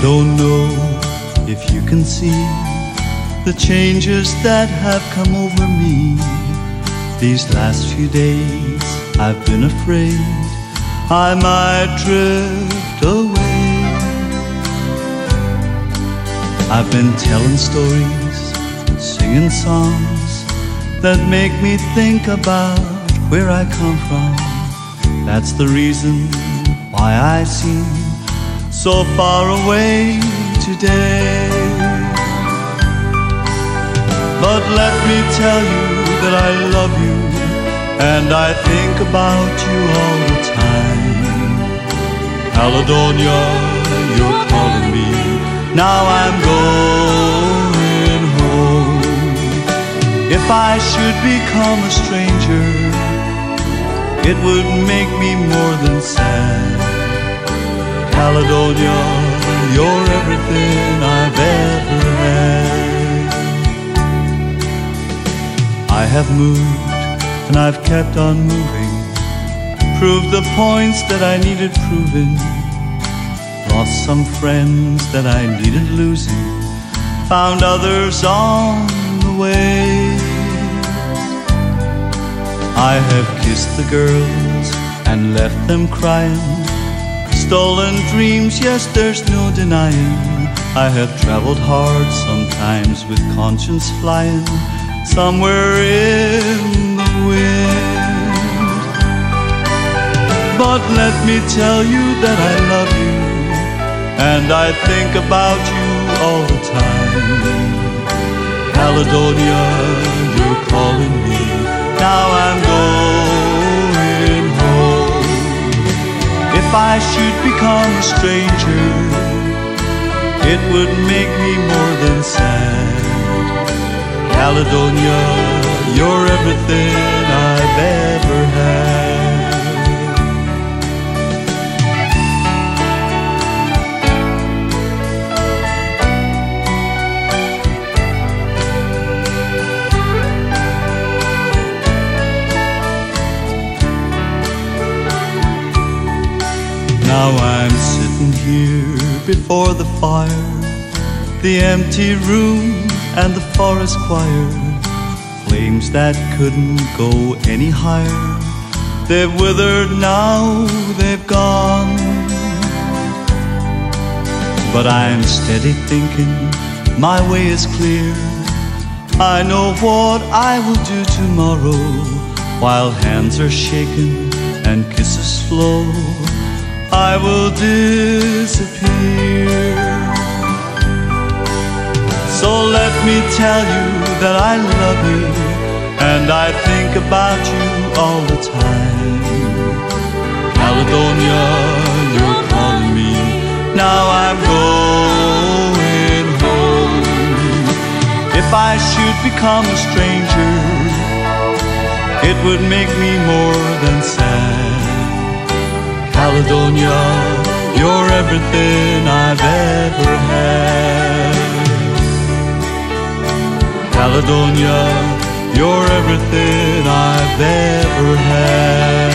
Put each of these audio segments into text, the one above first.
don't know if you can see the changes that have come over me. These last few days I've been afraid I might drift away. I've been telling stories, singing songs that make me think about where I come from. That's the reason why I seem so far away today. But let me tell you that I love you, and I think about you all the time. Caledonia, you're calling me, now I'm going home. If I should become a stranger, it would make me more than sad. Caledonia, you're everything I've ever had. I have moved and I've kept on moving, proved the points that I needed proving, lost some friends that I needed losing, found others on the way. I have kissed the girls and left them crying, stolen dreams, yes, there's no denying. I have traveled hard, sometimes with conscience flying, somewhere in the wind. But let me tell you that I love you, and I think about you all the time. Caledonia, you're calling me, now I'm going home. If I should become a stranger, it would make me more than sad. Caledonia, you're everything I've ever had. Now I'm sitting here before the fire, the empty room and the forest choir, flames that couldn't go any higher. They've withered now, they've gone. But I'm steady thinking, my way is clear. I know what I will do tomorrow, while hands are shaking and kisses flow, I will disappear. So let me tell you that I love you, and I think about you all the time. Caledonia, you're calling me, now I'm going home. If I should become a stranger, it would make me more than sad. Caledonia, you're everything I've ever had. Caledonia, you're everything I've ever had.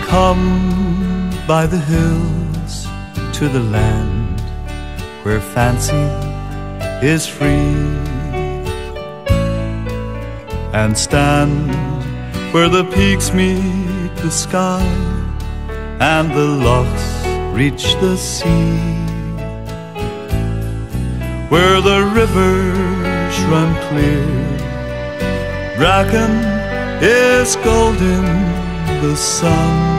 Come by the hills to the land where fancy is free, and stand where the peaks meet the sky and the lochs reach the sea, where the rivers run clear, bracken is golden the sun,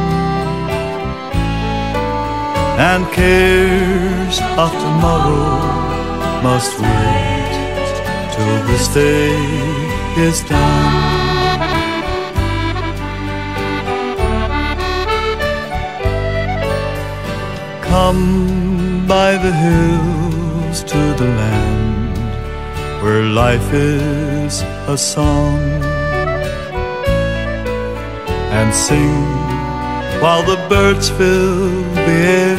and cares of tomorrow must wait till this day is done. Come by the hills to the land where life is a song, and sing while the birds fill the air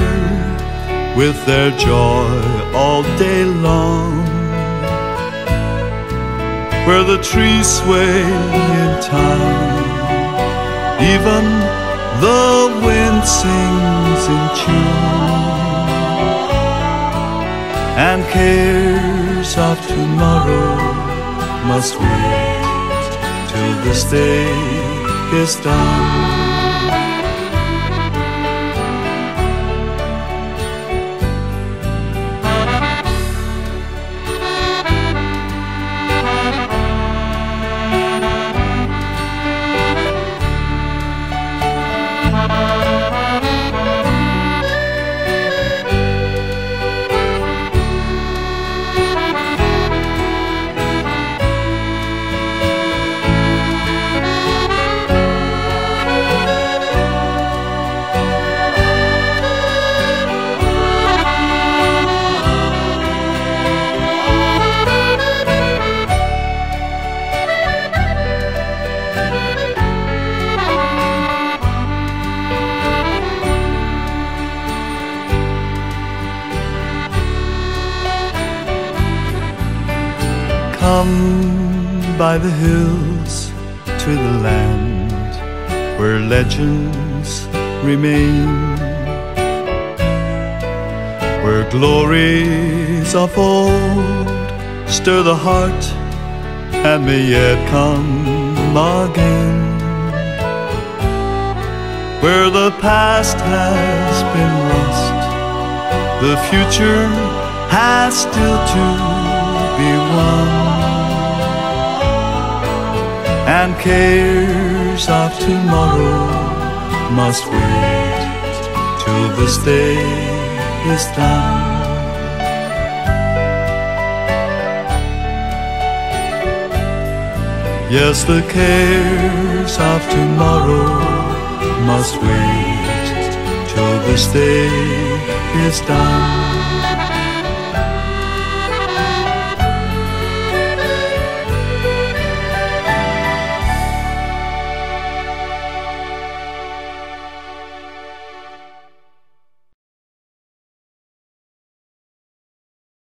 with their joy all day long, where the trees sway in time. Even the wind sings in tune, and cares of tomorrow must wait till this day is done. Come by the hills to the land where legends remain, where glories of old stir the heart and may yet come again, where the past has been lost, the future has still to be won, and cares of tomorrow must wait till this day is done. Yes, the cares of tomorrow must wait till this day is done.